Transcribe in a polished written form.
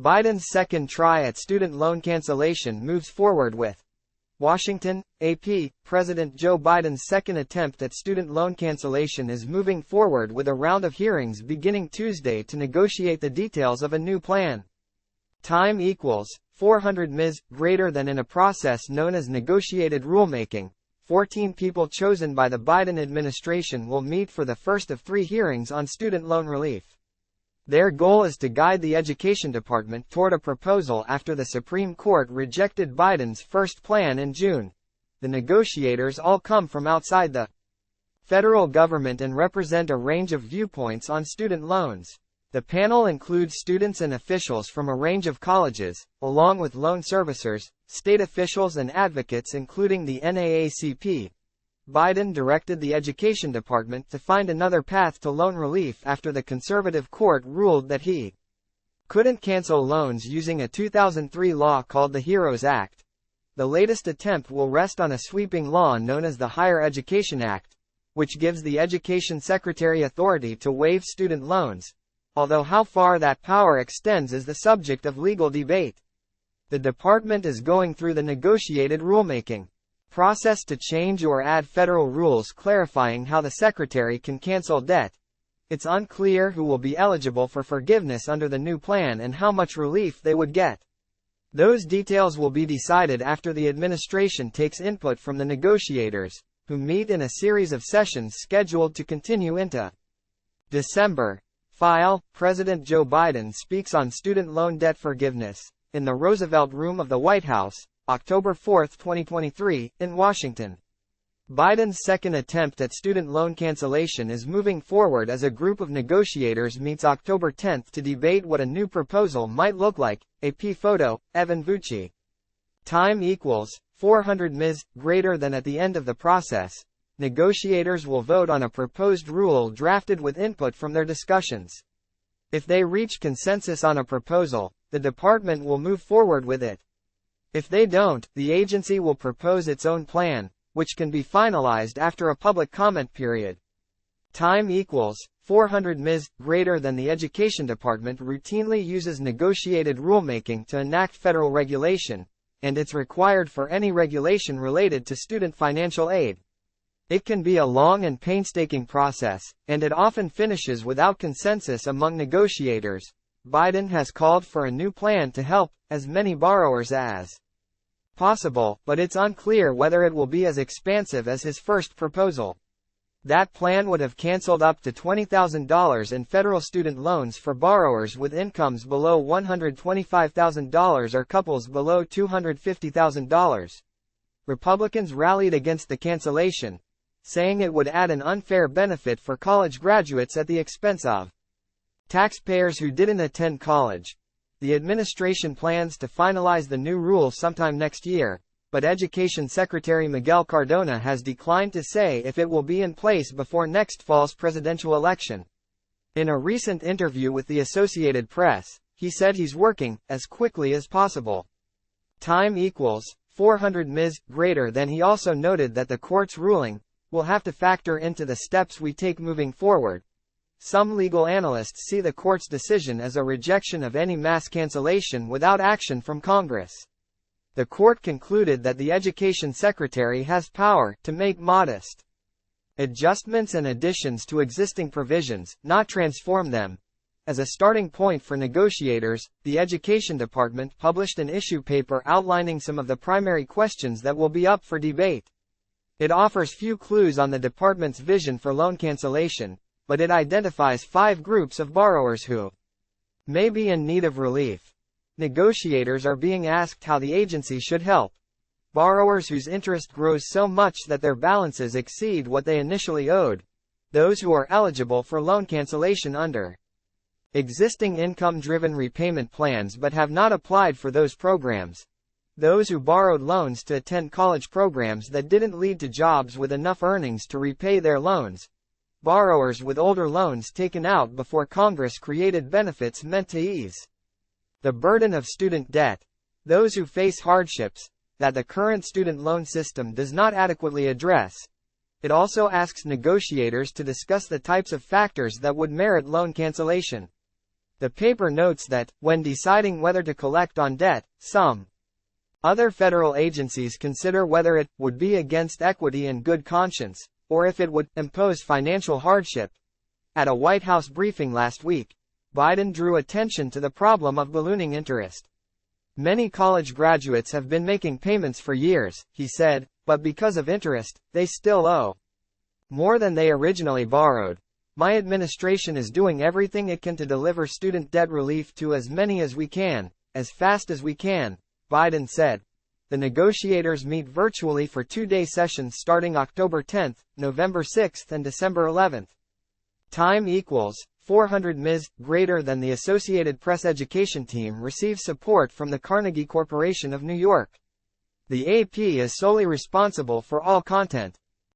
Biden's second try at student loan cancellation moves forward with Washington, AP. President Joe Biden's second attempt at student loan cancellation is moving forward with a round of hearings beginning Tuesday to negotiate the details of a new plan. Time equals 400 ms. greater than in a process known as negotiated rulemaking. 14 people chosen by the Biden administration will meet for the first of 3 hearings on student loan relief. Their goal is to guide the Education Department toward a proposal after the Supreme Court rejected Biden's first plan in June. The negotiators all come from outside the federal government and represent a range of viewpoints on student loans. The panel includes students and officials from a range of colleges, along with loan servicers, state officials and advocates including the NAACP. Biden directed the Education Department to find another path to loan relief after the conservative court ruled that he couldn't cancel loans using a 2003 law called the HEROES Act. The latest attempt will rest on a sweeping law known as the Higher Education Act, which gives the Education Secretary authority to waive student loans, although how far that power extends is the subject of legal debate. The department is going through the negotiated rulemaking process to change or add federal rules clarifying how the secretary can cancel debt. It's unclear who will be eligible for forgiveness under the new plan and how much relief they would get. Those details will be decided after the administration takes input from the negotiators, who meet in a series of sessions scheduled to continue into December. President Joe Biden speaks on student loan debt forgiveness in the Roosevelt Room of the White House, October 4, 2023, in Washington. Biden's second attempt at student loan cancellation is moving forward as a group of negotiators meets October 10 to debate what a new proposal might look like. AP photo, Evan Vucci. Time equals 400 ms. greater than at the end of the process. Negotiators will vote on a proposed rule drafted with input from their discussions. If they reach consensus on a proposal, the department will move forward with it. If they don't, the agency will propose its own plan, which can be finalized after a public comment period. Time equals 400 ms. greater than the Education Department routinely uses negotiated rulemaking to enact federal regulation, and it's required for any regulation related to student financial aid. It can be a long and painstaking process, and it often finishes without consensus among negotiators. Biden has called for a new plan to help as many borrowers as possible, but it's unclear whether it will be as expansive as his first proposal. That plan would have canceled up to $20,000 in federal student loans for borrowers with incomes below $125,000 or couples below $250,000. Republicans rallied against the cancellation, saying it would add an unfair benefit for college graduates at the expense of taxpayers who didn't attend college. The administration plans to finalize the new rule sometime next year, but Education Secretary Miguel Cardona has declined to say if it will be in place before next fall's presidential election. In a recent interview with the Associated Press, he said he's working as quickly as possible. Time equals 400 ms. greater than. He also noted that the court's ruling will have to factor into the steps we take moving forward. Some legal analysts see the court's decision as a rejection of any mass cancellation without action from Congress. The court concluded that the Education Secretary has power to make modest adjustments and additions to existing provisions, not transform them. As a starting point for negotiators, the Education Department published an issue paper outlining some of the primary questions that will be up for debate. It offers few clues on the department's vision for loan cancellation, but it identifies 5 groups of borrowers who may be in need of relief. Negotiators are being asked how the agency should help borrowers whose interest grows so much that their balances exceed what they initially owed, those who are eligible for loan cancellation under existing income-driven repayment plans but have not applied for those programs, those who borrowed loans to attend college programs that didn't lead to jobs with enough earnings to repay their loans, borrowers with older loans taken out before Congress created benefits meant to ease the burden of student debt, those who face hardships that the current student loan system does not adequately address. It also asks negotiators to discuss the types of factors that would merit loan cancellation. The paper notes that, when deciding whether to collect on debt, some other federal agencies consider whether it would be against equity and good conscience, or if it would impose financial hardship. At a White House briefing last week, Biden drew attention to the problem of ballooning interest. Many college graduates have been making payments for years, he said, but because of interest, they still owe more than they originally borrowed. My administration is doing everything it can to deliver student debt relief to as many as we can, as fast as we can, Biden said. The negotiators meet virtually for two-day sessions starting October 10, November 6, and December 11. Time equals 400 Ms. greater than the Associated Press education team receives support from the Carnegie Corporation of New York. The AP is solely responsible for all content,